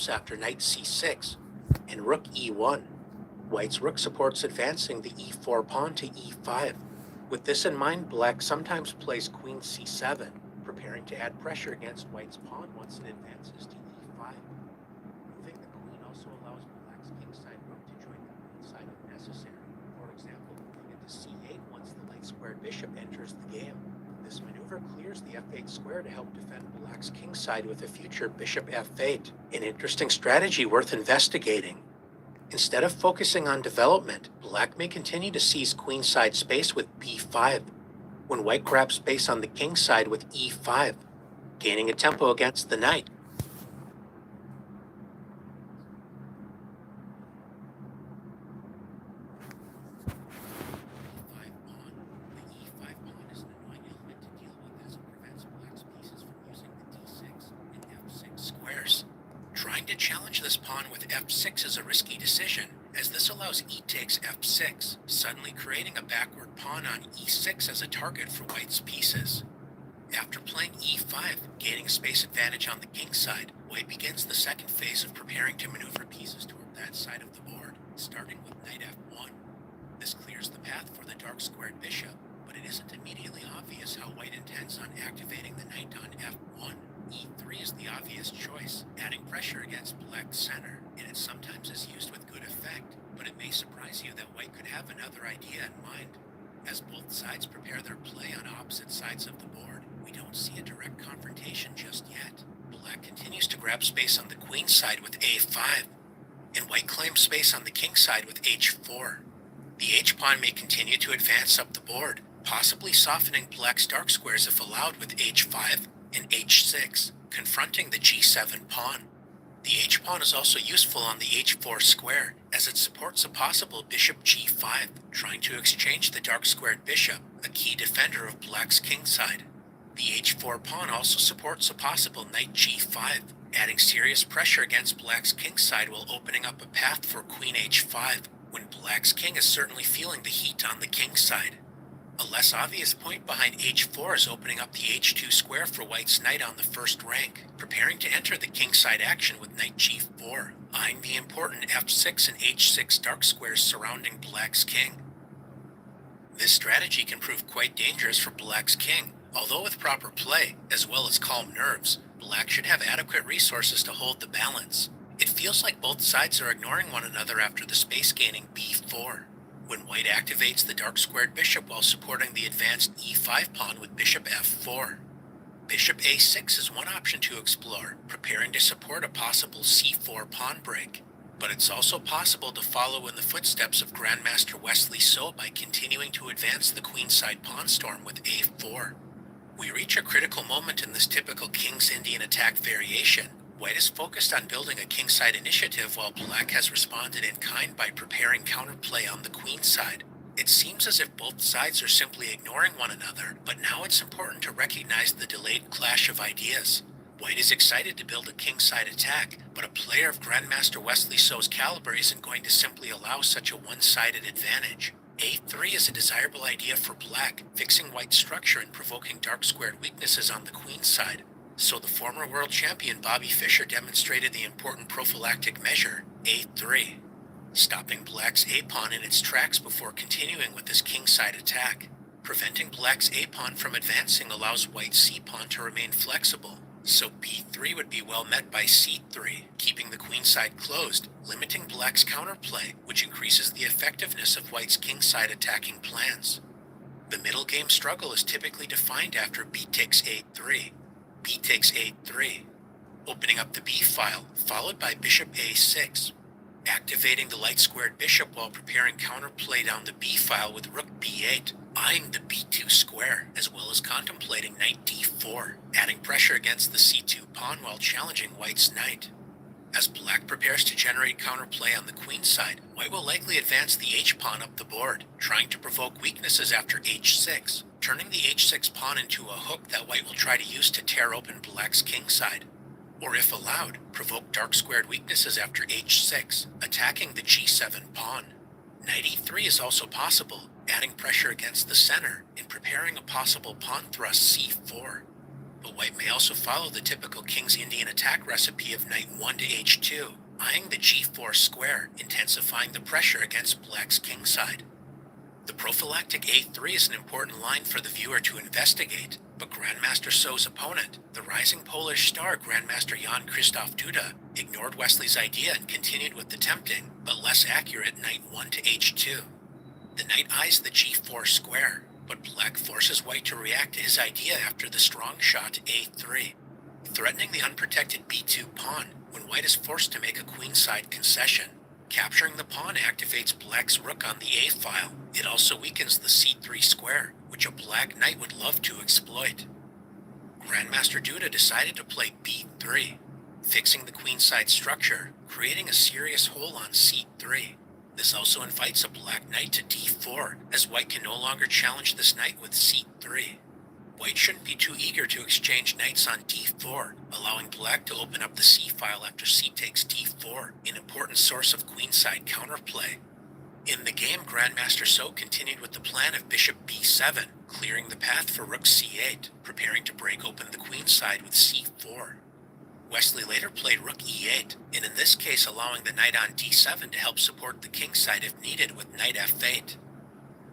stops after knight c6 and rook e1. White's rook supports advancing the e4 pawn to e5. With this in mind, black sometimes plays queen c7, preparing to add pressure against white's pawn once it advances to e5. Moving the queen also allows black's kingside rook to join the queen side if necessary. For example, moving into c8 once the light-squared bishop enters the game. This maneuver clears the f8 square to help defend black's kingside with a future bishop f8, an interesting strategy worth investigating. Instead of focusing on development, black may continue to seize queenside space with b5, when white grabs space on the king side with e5, gaining a tempo against the knight. Squares. Trying to challenge this pawn with f6 is a risky decision, as this allows e takes f6, suddenly creating a backward pawn on e6 as a target for white's pieces. After playing e5, gaining a space advantage on the king side, white begins the second phase of preparing to maneuver pieces toward that side of the board, starting with knight f1. This clears the path for the dark-squared bishop, but it isn't immediately obvious how white intends on activating the knight on f1. e3 is the obvious choice, adding pressure against black's center, and it sometimes is used with good effect, but it may surprise you that white could have another idea in mind. As both sides prepare their play on opposite sides of the board, we don't see a direct confrontation just yet. Black continues to grab space on the queen side with a5, and white claims space on the king side with h4. The h-pawn may continue to advance up the board, possibly softening black's dark squares if allowed with h5 and h6, confronting the g7 pawn. The h-pawn is also useful on the h4 square, as it supports a possible bishop g5, trying to exchange the dark-squared bishop, a key defender of black's kingside. The h4 pawn also supports a possible knight g5, adding serious pressure against black's kingside while opening up a path for queen h5, when black's king is certainly feeling the heat on the king side. A less obvious point behind h4 is opening up the h2 square for white's knight on the first rank, preparing to enter the kingside action with knight g4, eyeing the important f6 and h6 dark squares surrounding black's king. This strategy can prove quite dangerous for black's king, although with proper play, as well as calm nerves, black should have adequate resources to hold the balance. It feels like both sides are ignoring one another after the space-gaining b4. When white activates the dark-squared bishop while supporting the advanced e5 pawn with bishop f4. Bishop a6 is one option to explore, preparing to support a possible c4 pawn break. But it's also possible to follow in the footsteps of Grandmaster Wesley So by continuing to advance the queenside pawn storm with a4. We reach a critical moment in this typical King's Indian attack variation. White is focused on building a kingside initiative while black has responded in kind by preparing counterplay on the queen side. It seems as if both sides are simply ignoring one another, but now it's important to recognize the delayed clash of ideas. White is excited to build a kingside attack, but a player of Grandmaster Wesley So's caliber isn't going to simply allow such a one-sided advantage. a3 is a desirable idea for black, fixing white's structure and provoking dark-squared weaknesses on the queen side. So the former world champion Bobby Fischer demonstrated the important prophylactic measure, a3, stopping black's a-pawn in its tracks before continuing with his kingside attack. Preventing black's a-pawn from advancing allows white's c-pawn to remain flexible, so b3 would be well met by c3, keeping the queenside closed, limiting black's counterplay, which increases the effectiveness of white's kingside attacking plans. The middle game struggle is typically defined after b takes a3. B takes a3, opening up the b file, followed by bishop a6, activating the light-squared bishop while preparing counterplay down the b file with rook b8, eyeing the b2 square, as well as contemplating knight d4, adding pressure against the c2 pawn while challenging white's knight. As black prepares to generate counterplay on the queen side, white will likely advance the h-pawn up the board, trying to provoke weaknesses after h6, turning the h6 pawn into a hook that white will try to use to tear open black's kingside. Or if allowed, provoke dark-squared weaknesses after h6, attacking the g7 pawn. Knight e3 is also possible, adding pressure against the center and preparing a possible pawn thrust c4. but white may also follow the typical King's Indian attack recipe of knight 1 to h2, eyeing the g4 square, intensifying the pressure against black's kingside. The prophylactic a3 is an important line for the viewer to investigate, but Grandmaster So's opponent, the rising Polish star Grandmaster Jan Krzysztof Duda, ignored Wesley's idea and continued with the tempting, but less accurate knight 1 to h2. The knight eyes the g4 square, but black forces white to react to his idea after the strong shot a3, threatening the unprotected b2 pawn when white is forced to make a queenside concession. Capturing the pawn activates black's rook on the a file. It also weakens the c3 square, which a black knight would love to exploit. Grandmaster Duda decided to play b3, fixing the queenside structure, creating a serious hole on c3. This also invites a black knight to d4, as white can no longer challenge this knight with c3. White shouldn't be too eager to exchange knights on d4, allowing black to open up the c-file after c takes d4, an important source of queenside counterplay. In the game, Grandmaster So continued with the plan of bishop b7, clearing the path for rook c8, preparing to break open the queenside with c4. Wesley later played rook e8, and in this case allowing the knight on d7 to help support the kingside if needed with knight f8.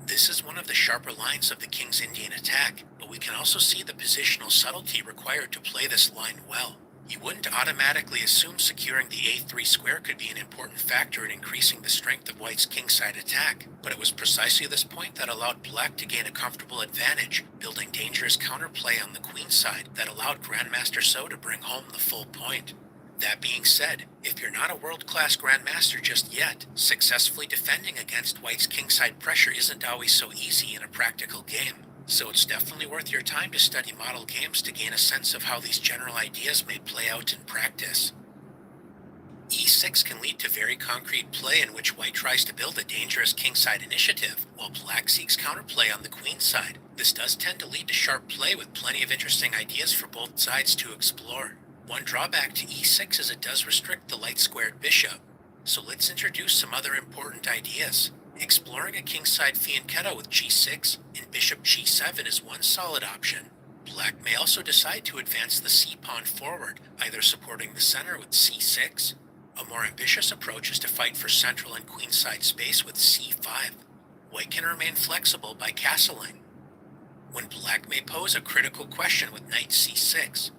This is one of the sharper lines of the King's Indian attack, but we can also see the positional subtlety required to play this line well. You wouldn't automatically assume securing the a3 square could be an important factor in increasing the strength of white's kingside attack, but it was precisely this point that allowed black to gain a comfortable advantage, building dangerous counterplay on the queenside that allowed Grandmaster So to bring home the full point. That being said, if you're not a world-class grandmaster just yet, successfully defending against white's kingside pressure isn't always so easy in a practical game. So it's definitely worth your time to study model games to gain a sense of how these general ideas may play out in practice. e6 can lead to very concrete play in which white tries to build a dangerous kingside initiative, while black seeks counterplay on the queenside. This does tend to lead to sharp play with plenty of interesting ideas for both sides to explore. One drawback to e6 is it does restrict the light-squared bishop, so let's introduce some other important ideas. Exploring a kingside fianchetto with g6 and bishop g7 is one solid option. Black may also decide to advance the c-pawn forward, either supporting the center with c6. A more ambitious approach is to fight for central and queenside space with c5. White can remain flexible by castling, when black may pose a critical question with knight c6.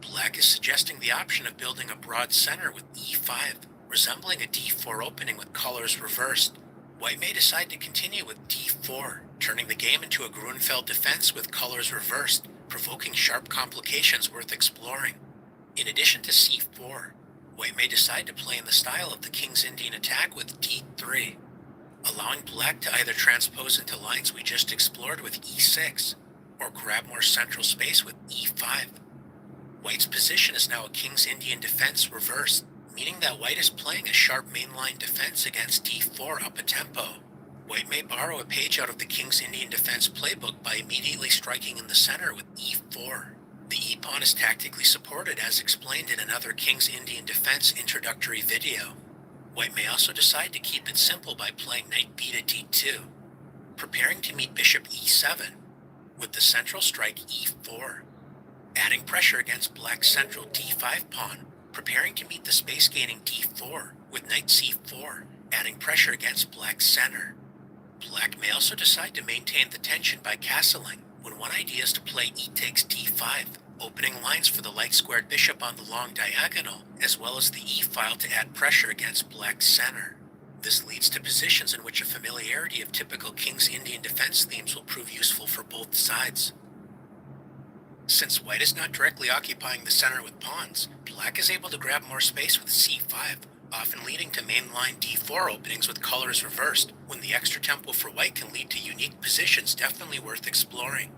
Black is suggesting the option of building a broad center with e5, resembling a d4 opening with colors reversed. White may decide to continue with d4, turning the game into a Grunfeld defense with colors reversed, provoking sharp complications worth exploring. In addition to c4, white may decide to play in the style of the King's Indian attack with d3, allowing black to either transpose into lines we just explored with e6, or grab more central space with e5. White's position is now a King's Indian defense reversed, meaning that white is playing a sharp mainline defense against d4 up a tempo. White may borrow a page out of the King's Indian defense playbook by immediately striking in the center with e4. The e-pawn is tactically supported as explained in another King's Indian defense introductory video. White may also decide to keep it simple by playing knight b to d2, preparing to meet bishop e7, with the central strike e4. Adding pressure against black's central d5 pawn, preparing to meet the space-gaining d4 with knight c4, adding pressure against black's center. Black may also decide to maintain the tension by castling, when one idea is to play e takes d5, opening lines for the light-squared bishop on the long diagonal, as well as the e-file to add pressure against black's center. This leads to positions in which a familiarity of typical King's Indian defense themes will prove useful for both sides. Since white is not directly occupying the center with pawns, black is able to grab more space with c5, often leading to mainline d4 openings with colors reversed, when the extra tempo for white can lead to unique positions definitely worth exploring.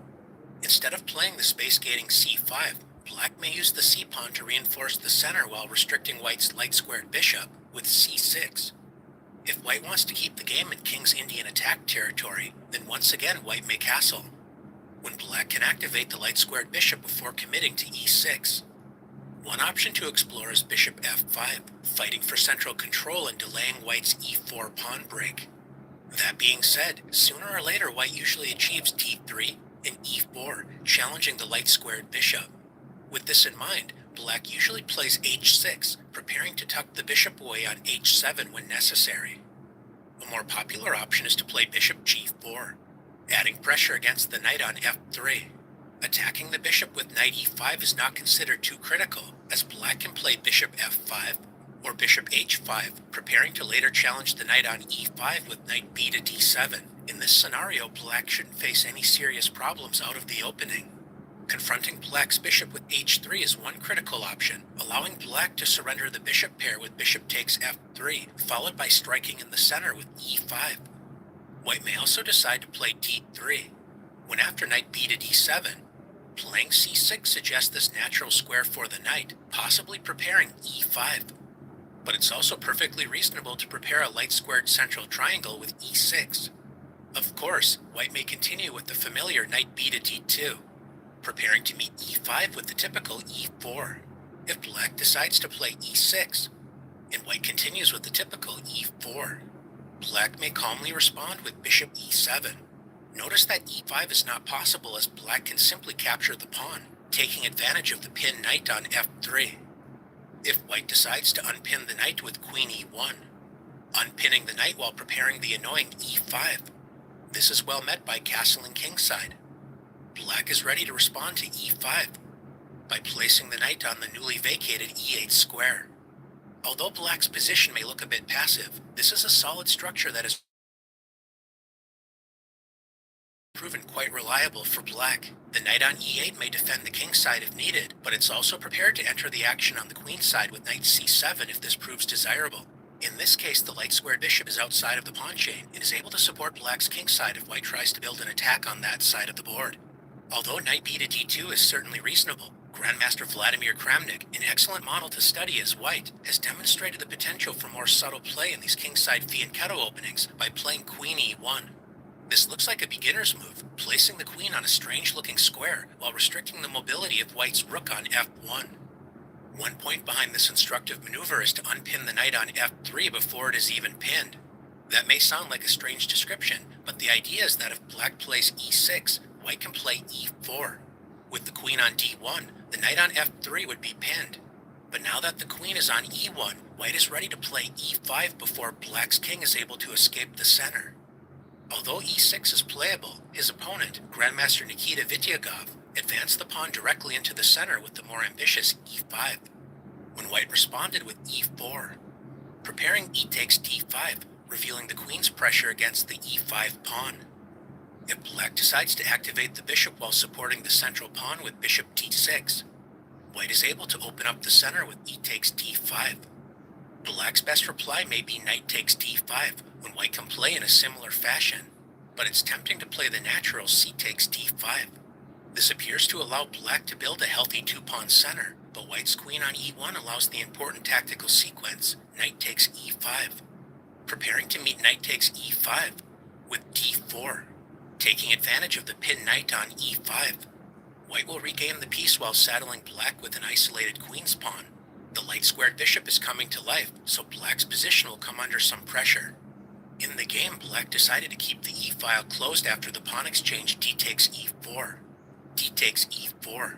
Instead of playing the space-gating c5, black may use the c-pawn to reinforce the center while restricting white's light-squared bishop with c6. If white wants to keep the game in King's Indian attack territory, then once again white may castle, when black can activate the light-squared bishop before committing to e6. One option to explore is bishop f5, fighting for central control and delaying white's e4 pawn break. That being said, sooner or later white usually achieves d3 and e4, challenging the light-squared bishop. With this in mind, black usually plays h6, preparing to tuck the bishop away on h7 when necessary. A more popular option is to play bishop g4, adding pressure against the knight on f3. Attacking the bishop with knight e5 is not considered too critical, as black can play bishop f5 or bishop h5, preparing to later challenge the knight on e5 with knight b to d7. In this scenario, black shouldn't face any serious problems out of the opening. Confronting black's bishop with h3 is one critical option, allowing black to surrender the bishop pair with bishop takes f3, followed by striking in the center with e5. White may also decide to play d3, when after knight b to d7. Playing c6 suggests this natural square for the knight, possibly preparing e5. But it's also perfectly reasonable to prepare a light-squared central triangle with e6. Of course, white may continue with the familiar knight b to d2, preparing to meet e5 with the typical e4. If black decides to play e6, and white continues with the typical e4, black may calmly respond with bishop e7. Notice that e5 is not possible, as black can simply capture the pawn, taking advantage of the pinned knight on f3. If white decides to unpin the knight with queen e1, unpinning the knight while preparing the annoying e5, this is well met by castling kingside. Black is ready to respond to e5 by placing the knight on the newly vacated e8 square. Although black's position may look a bit passive, this is a solid structure that has proven quite reliable for black. The knight on e8 may defend the king side if needed, but it's also prepared to enter the action on the queen side with knight c7 if this proves desirable. In this case, the light-squared bishop is outside of the pawn chain and is able to support black's king side if white tries to build an attack on that side of the board. Although knight b to d2 is certainly reasonable, Grandmaster Vladimir Kramnik, an excellent model to study as white, has demonstrated the potential for more subtle play in these kingside fianchetto openings by playing queen e1. This looks like a beginner's move, placing the queen on a strange-looking square while restricting the mobility of white's rook on f1. One point behind this instructive maneuver is to unpin the knight on f3 before it is even pinned. That may sound like a strange description, but the idea is that if black plays e6, white can play e4. With the queen on d1, the knight on f3 would be pinned. But now that the queen is on e1, white is ready to play e5 before black's king is able to escape the center. Although e6 is playable, his opponent, Grandmaster Nikita Vityagov, advanced the pawn directly into the center with the more ambitious e5, when white responded with e4, preparing e takes d5, revealing the queen's pressure against the e5 pawn. If black decides to activate the bishop while supporting the central pawn with bishop d6, white is able to open up the center with e takes d5. Black's best reply may be knight takes d5, when white can play in a similar fashion, but it's tempting to play the natural c takes d5. This appears to allow black to build a healthy two-pawn center, but white's queen on e1 allows the important tactical sequence, knight takes e5, preparing to meet knight takes e5 with d4. Taking advantage of the pinned knight on e5, white will regain the piece while saddling black with an isolated queen's pawn. The light-squared bishop is coming to life, so black's position will come under some pressure. In the game, black decided to keep the e-file closed after the pawn exchange d takes e4. D takes e4.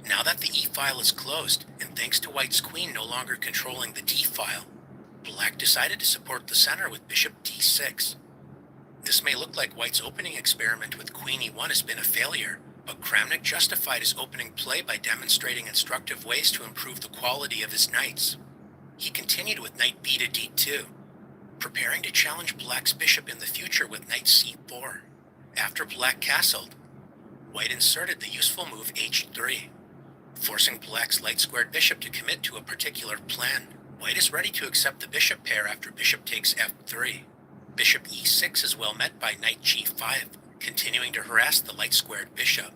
Now that the e-file is closed, and thanks to white's queen no longer controlling the d-file, black decided to support the center with bishop d6. This may look like white's opening experiment with queen e1 has been a failure, but Kramnik justified his opening play by demonstrating instructive ways to improve the quality of his knights. He continued with knight b to d2, preparing to challenge black's bishop in the future with knight c4. After black castled, white inserted the useful move h3, forcing black's light-squared bishop to commit to a particular plan. White is ready to accept the bishop pair after bishop takes f3. Bishop e6 is well met by knight g5, continuing to harass the light-squared bishop.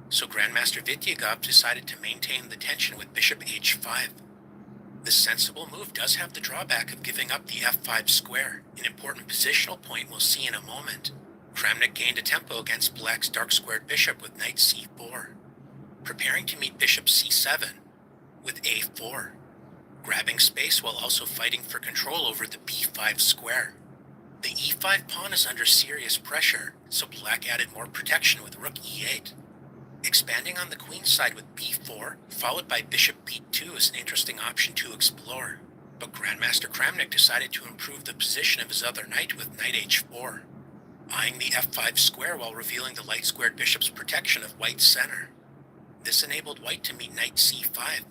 So Grandmaster Vityagov decided to maintain the tension with bishop h5. This sensible move does have the drawback of giving up the f5 square, an important positional point we'll see in a moment. Kramnik gained a tempo against black's dark-squared bishop with knight c4, preparing to meet bishop c7 with a4, grabbing space while also fighting for control over the b5 square. The e5 pawn is under serious pressure, so black added more protection with rook e8. Expanding on the queen side with b4, followed by bishop b2 is an interesting option to explore. But Grandmaster Kramnik decided to improve the position of his other knight with knight h4, eyeing the f5 square while revealing the light-squared bishop's protection of white's center. This enabled white to meet knight c5,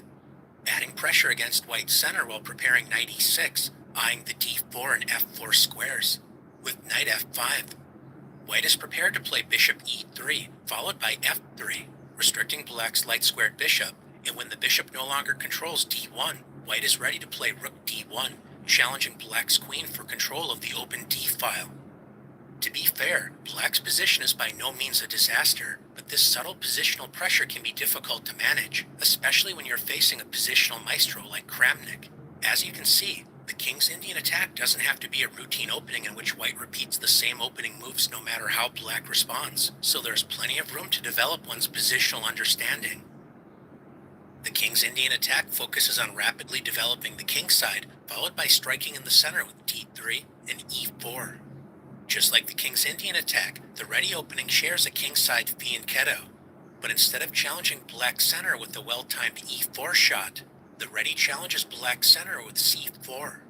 adding pressure against white's center while preparing knight e6, eyeing the d4 and f4 squares. With knight f5, white is prepared to play bishop e3, followed by f3, restricting black's light-squared bishop, and when the bishop no longer controls d1, white is ready to play rook d1, challenging black's queen for control of the open d-file. To be fair, black's position is by no means a disaster, but this subtle positional pressure can be difficult to manage, especially when you're facing a positional maestro like Kramnik. As you can see, the King's Indian attack doesn't have to be a routine opening in which white repeats the same opening moves no matter how black responds, so there's plenty of room to develop one's positional understanding. The King's Indian attack focuses on rapidly developing the king side, followed by striking in the center with d3 and e4. Just like the King's Indian attack, the ready opening shares a kingside fianchetto, but instead of challenging black's center with the well-timed e4 shot, the ready challenges black's center with c4,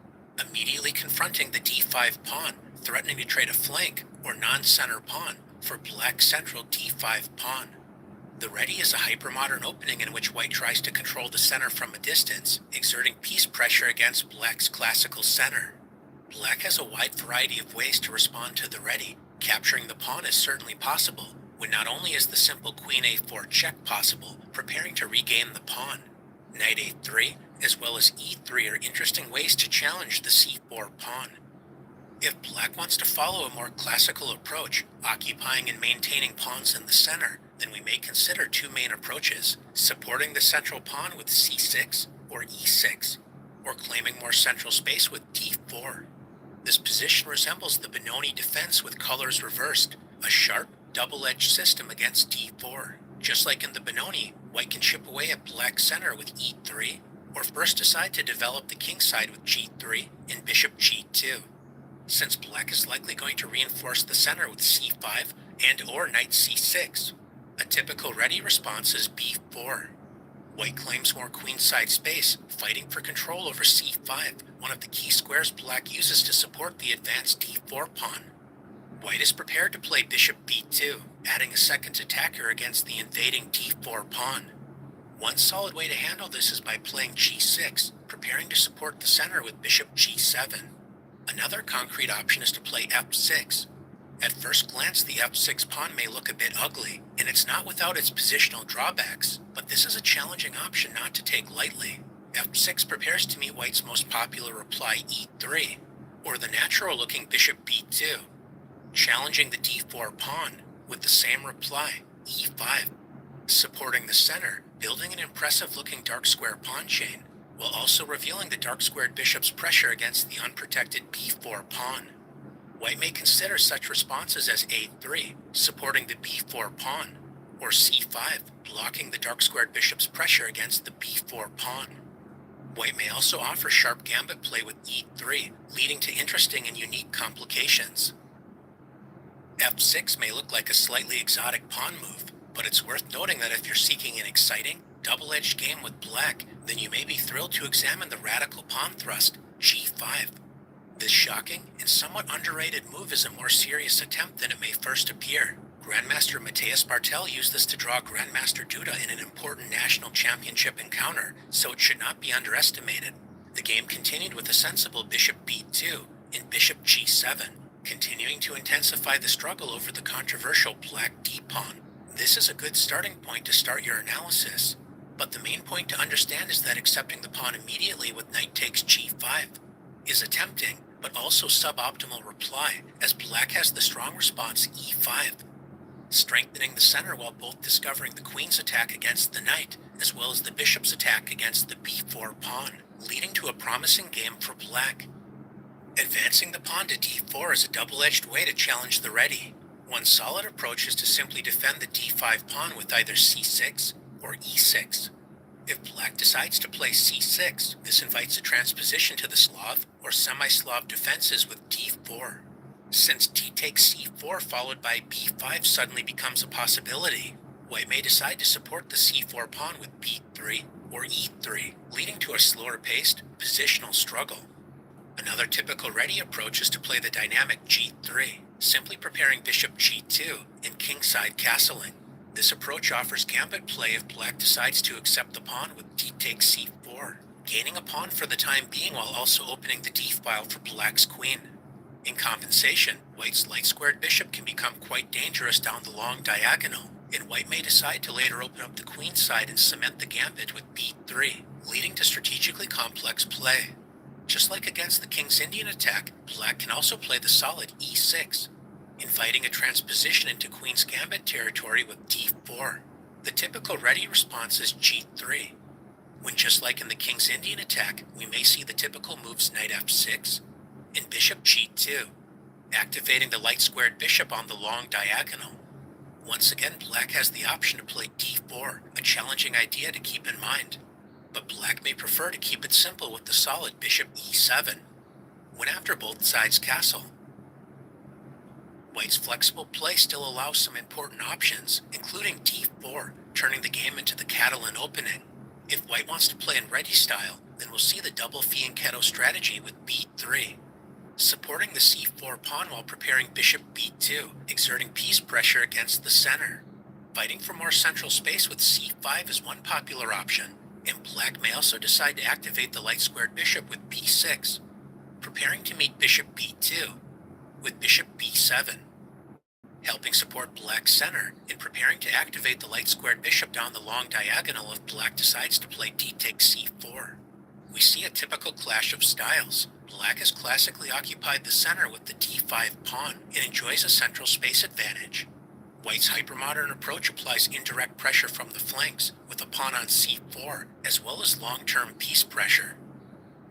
immediately confronting the d5 pawn, threatening to trade a flank or non-center pawn for black's central d5 pawn. The ready is a hypermodern opening in which white tries to control the center from a distance, exerting piece pressure against black's classical center. Black has a wide variety of ways to respond to the ready. Capturing the pawn is certainly possible, when not only is the simple queen a4 check possible, preparing to regain the pawn. Knight a3, as well as e3 are interesting ways to challenge the c4 pawn. If black wants to follow a more classical approach, occupying and maintaining pawns in the center, then we may consider two main approaches, supporting the central pawn with c6 or e6, or claiming more central space with d4. This position resembles the Benoni defense with colors reversed, a sharp, double-edged system against d4. Just like in the Benoni, white can chip away at black's center with e3, or first decide to develop the king side with g3 and bishop g2. Since black is likely going to reinforce the center with c5 and or knight c6, a typical ready response is b4. White claims more queenside space, fighting for control over c5, one of the key squares black uses to support the advanced d4 pawn. White is prepared to play bishop b2, adding a second attacker against the invading d4 pawn. One solid way to handle this is by playing g6, preparing to support the center with bishop g7. Another concrete option is to play f6. At first glance, the f6 pawn may look a bit ugly, and it's not without its positional drawbacks, but this is a challenging option not to take lightly. f6 prepares to meet white's most popular reply e3, or the natural-looking bishop b2, challenging the d4 pawn with the same reply, e5, supporting the center, building an impressive-looking dark square pawn chain, while also revealing the dark-squared bishop's pressure against the unprotected b4 pawn. White may consider such responses as a3, supporting the b4 pawn, or c5, blocking the dark-squared bishop's pressure against the b4 pawn. White may also offer sharp gambit play with e3, leading to interesting and unique complications. f6 may look like a slightly exotic pawn move, but it's worth noting that if you're seeking an exciting, double-edged game with black, then you may be thrilled to examine the radical pawn thrust, g5. This shocking and somewhat underrated move is a more serious attempt than it may first appear. Grandmaster Mateus Bartel used this to draw Grandmaster Duda in an important national championship encounter, so it should not be underestimated. The game continued with a sensible bishop b2 and bishop g7, continuing to intensify the struggle over the controversial black d-pawn. This is a good starting point to start your analysis, but the main point to understand is that accepting the pawn immediately with knight takes g5 is a tempting, but also suboptimal reply, as black has the strong response e5, strengthening the center while both discovering the queen's attack against the knight, as well as the bishop's attack against the b4 pawn, leading to a promising game for black. Advancing the pawn to d4 is a double-edged way to challenge the ready. One solid approach is to simply defend the d5 pawn with either c6 or e6. If black decides to play c6, this invites a transposition to the Slav or semi-Slav defenses with d4. Since d takes c4 followed by b5 suddenly becomes a possibility, White may decide to support the c4 pawn with b3 or e3, leading to a slower-paced positional struggle. Another typical ready approach is to play the dynamic g3, simply preparing bishop g2 and kingside castling. This approach offers gambit play if black decides to accept the pawn with d takes c4, gaining a pawn for the time being while also opening the d-file for black's queen. In compensation, white's light-squared bishop can become quite dangerous down the long diagonal, and white may decide to later open up the queen side and cement the gambit with b3, leading to strategically complex play. Just like against the King's Indian attack, black can also play the solid e6, inviting a transposition into queen's gambit territory with d4. The typical ready response is g3, when just like in the King's Indian attack, we may see the typical moves knight f6 and bishop g2, activating the light-squared bishop on the long diagonal. Once again, black has the option to play d4, a challenging idea to keep in mind, but black may prefer to keep it simple with the solid bishop e7, when after both sides castle. White's flexible play still allows some important options, including d4, turning the game into the Catalan opening. If white wants to play in ready style, then we'll see the double fianchetto strategy with b3, supporting the c4 pawn while preparing bishop b2, exerting piece pressure against the center. Fighting for more central space with c5 is one popular option, and black may also decide to activate the light-squared bishop with b6, preparing to meet bishop b2 with bishop b7, helping support black's center and preparing to activate the light-squared bishop down the long diagonal if black decides to play d takes c4. We see a typical clash of styles. Black has classically occupied the center with the d5 pawn and enjoys a central space advantage. White's hypermodern approach applies indirect pressure from the flanks with a pawn on c4, as well as long-term piece pressure.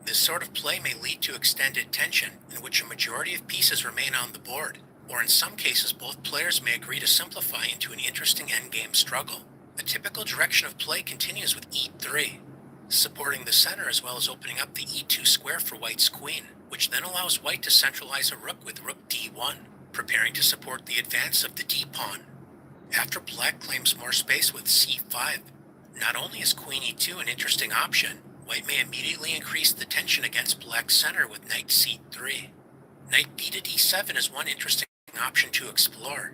This sort of play may lead to extended tension, in which a majority of pieces remain on the board, or in some cases both players may agree to simplify into an interesting endgame struggle. A typical direction of play continues with e3, supporting the center as well as opening up the e2 square for white's queen, which then allows white to centralize a rook with rook d1, preparing to support the advance of the d-pawn. After black claims more space with c5, not only is queen e2 an interesting option, white may immediately increase the tension against black's center with knight c3. Knight b to d7 is one interesting option to explore.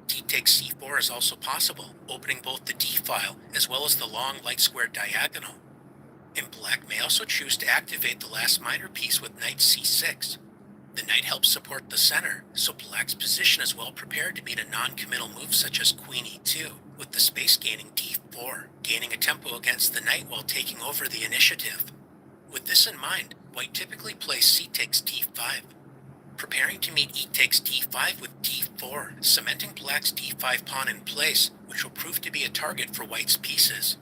D takes c4 is also possible, opening both the d-file as well as the long light-squared diagonal. And black may also choose to activate the last minor piece with knight c6. The knight helps support the center, so black's position is well prepared to meet a non-committal move such as queen e2, with the space-gaining d4, gaining a tempo against the knight while taking over the initiative. With this in mind, white typically plays c takes d5, preparing to meet e takes d5 with d4, cementing black's d5 pawn in place, which will prove to be a target for white's pieces.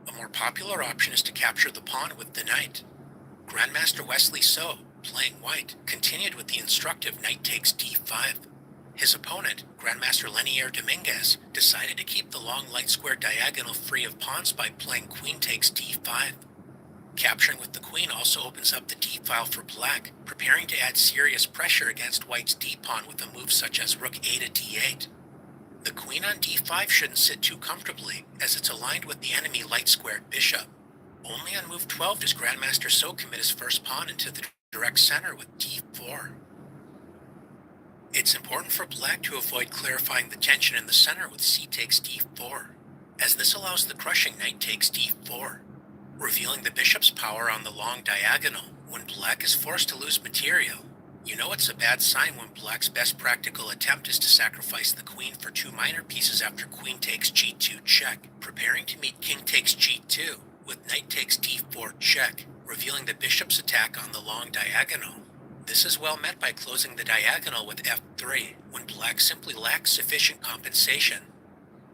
A more popular option is to capture the pawn with the knight. Grandmaster Wesley So, playing white, continued with the instructive knight takes d5. His opponent, Grandmaster Lenier Dominguez, decided to keep the long light-square diagonal free of pawns by playing queen takes d5. Capturing with the queen also opens up the d-file for black, preparing to add serious pressure against white's d-pawn with a move such as rook a to d8. The queen on d5 shouldn't sit too comfortably, as it's aligned with the enemy light-squared bishop. Only on move 12 does Grandmaster So commit his first pawn into the direct center with d4. It's important for black to avoid clarifying the tension in the center with c takes d4, as this allows the crushing knight takes d4, revealing the bishop's power on the long diagonal. When black is forced to lose material, you know it's a bad sign when black's best practical attempt is to sacrifice the queen for two minor pieces after queen takes g2 check, preparing to meet king takes g2 with knight takes d4 check, revealing the bishop's attack on the long diagonal. This is well met by closing the diagonal with f3, when black simply lacks sufficient compensation.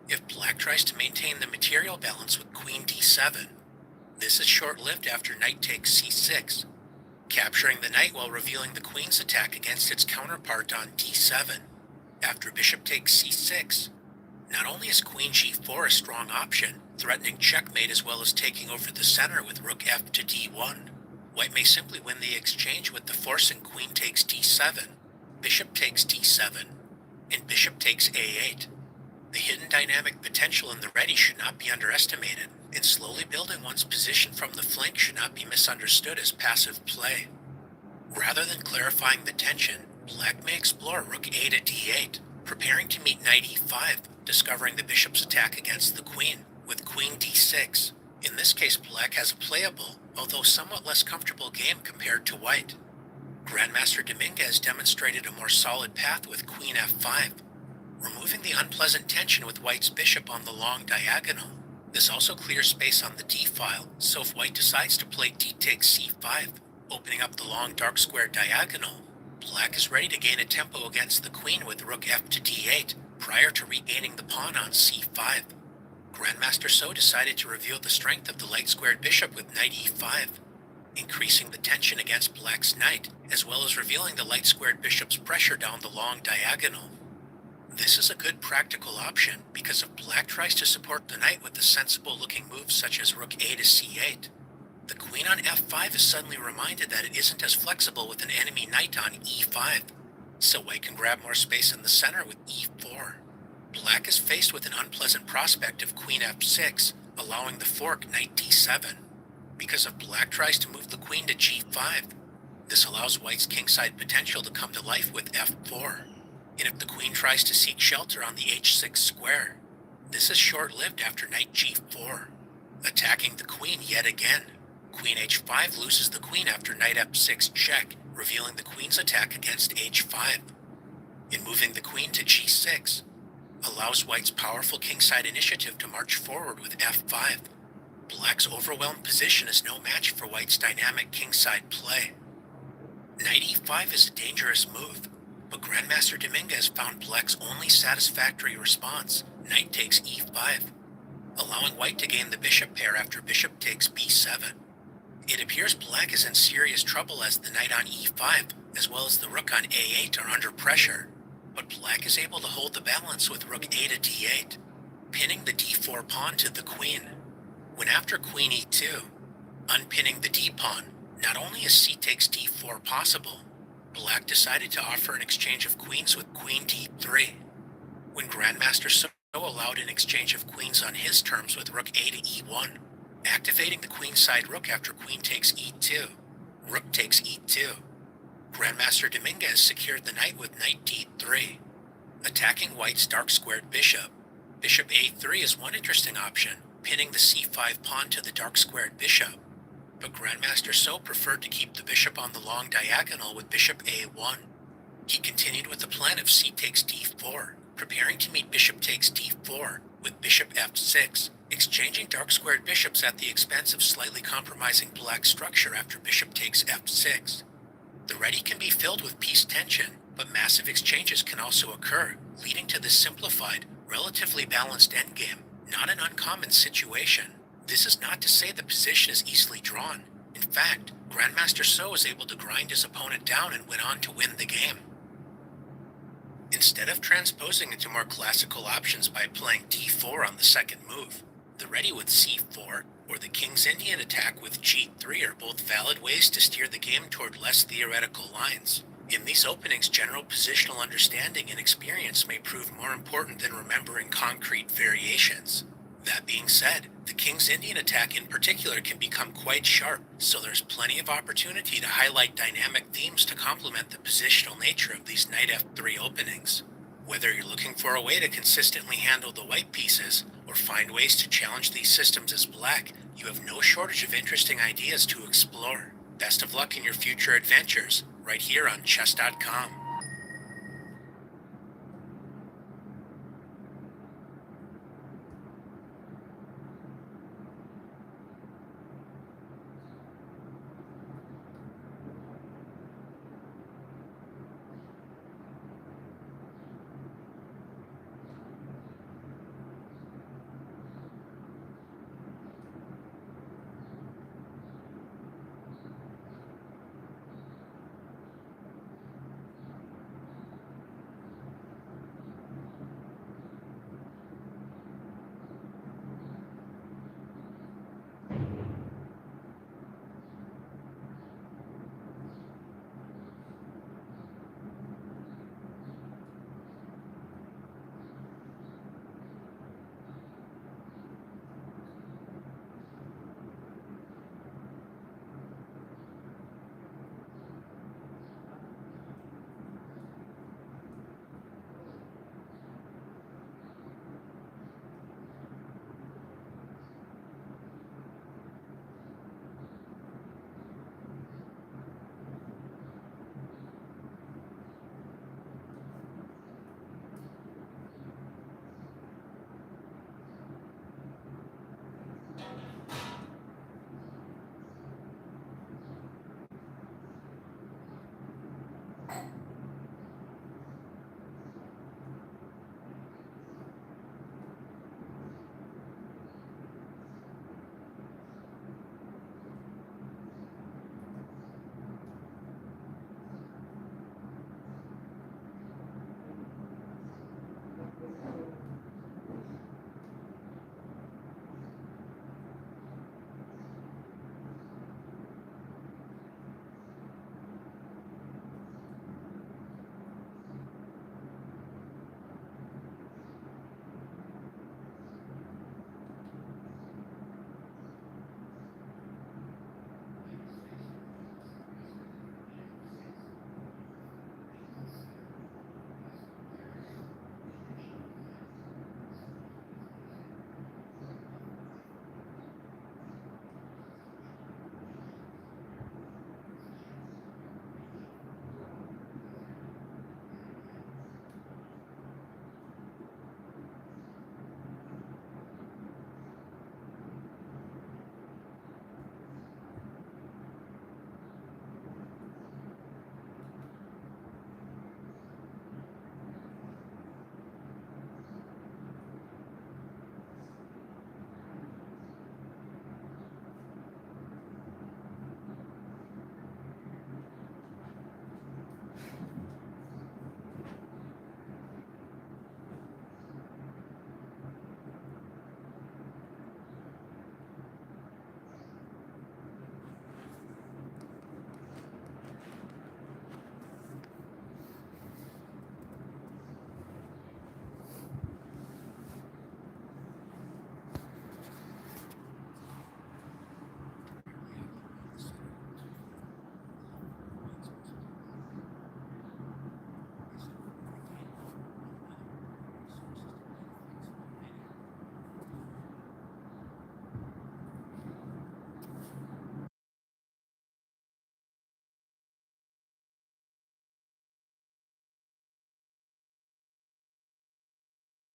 If black tries to maintain the material balance with queen d7, this is short-lived after knight takes c6, capturing the knight while revealing the queen's attack against its counterpart on d7. After bishop takes c6, not only is queen g4 a strong option, threatening checkmate as well as taking over the center with rook f to d1, white may simply win the exchange with the forcing queen takes d7, bishop takes d7, and bishop takes a8. The hidden dynamic potential in the ready should not be underestimated, and slowly building one's position from the flank should not be misunderstood as passive play. Rather than clarifying the tension, black may explore rook a to d8, preparing to meet knight e5, discovering the bishop's attack against the queen, with queen d6. In this case, black has a playable, although somewhat less comfortable game compared to white. Grandmaster Dominguez demonstrated a more solid path with queen f5, removing the unpleasant tension with white's bishop on the long diagonal. This also clears space on the d-file, so if white decides to play d takes c5, opening up the long dark square diagonal, black is ready to gain a tempo against the queen with rook f to d8, prior to regaining the pawn on c5. Grandmaster So decided to reveal the strength of the light-squared bishop with knight e5, increasing the tension against black's knight, as well as revealing the light-squared bishop's pressure down the long diagonal. This is a good practical option, because if black tries to support the knight with the sensible-looking moves such as rook a to c8, the queen on f5 is suddenly reminded that it isn't as flexible with an enemy knight on e5, so white can grab more space in the center with e4. Black is faced with an unpleasant prospect of queen f6, allowing the fork knight d7. Because if black tries to move the queen to g5, this allows white's kingside potential to come to life with f4. And if the queen tries to seek shelter on the h6 square, this is short-lived after knight g4, attacking the queen yet again. Queen h5 loses the queen after knight f6 check, revealing the queen's attack against h5. And moving the queen to g6 allows white's powerful kingside initiative to march forward with f5. Black's overwhelmed position is no match for white's dynamic kingside play. Knight e5 is a dangerous move, but Grandmaster Dominguez found black's only satisfactory response, knight takes e5, allowing white to gain the bishop pair after bishop takes b7. It appears black is in serious trouble as the knight on e5, as well as the rook on a8 are under pressure, but black is able to hold the balance with rook a to d8, pinning the d4 pawn to the queen. When after queen e2, unpinning the d-pawn, not only is c takes d4 possible, black decided to offer an exchange of queens with queen d3. When Grandmaster So allowed an exchange of queens on his terms with rook a to e1, activating the queenside rook after queen takes e2, rook takes e2. Grandmaster Dominguez secured the knight with knight d3, attacking white's dark-squared bishop. Bishop a3 is one interesting option, pinning the c5 pawn to the dark-squared bishop, but Grandmaster So preferred to keep the bishop on the long diagonal with bishop a1. He continued with the plan of c takes d4, preparing to meet bishop takes d4 with bishop f6, exchanging dark-squared bishops at the expense of slightly compromising black's structure after bishop takes f6. The ready can be filled with piece tension, but massive exchanges can also occur, leading to this simplified, relatively balanced endgame, not an uncommon situation. This is not to say the position is easily drawn. In fact, Grandmaster So was able to grind his opponent down and went on to win the game. Instead of transposing into more classical options by playing d4 on the second move, the ready with c4 or the King's Indian attack with g3 are both valid ways to steer the game toward less theoretical lines. In these openings, general positional understanding and experience may prove more important than remembering concrete variations. That being said, the King's Indian attack in particular can become quite sharp, so there's plenty of opportunity to highlight dynamic themes to complement the positional nature of these knight f3 openings. Whether you're looking for a way to consistently handle the white pieces, or find ways to challenge these systems as black, you have no shortage of interesting ideas to explore. Best of luck in your future adventures, right here on chess.com.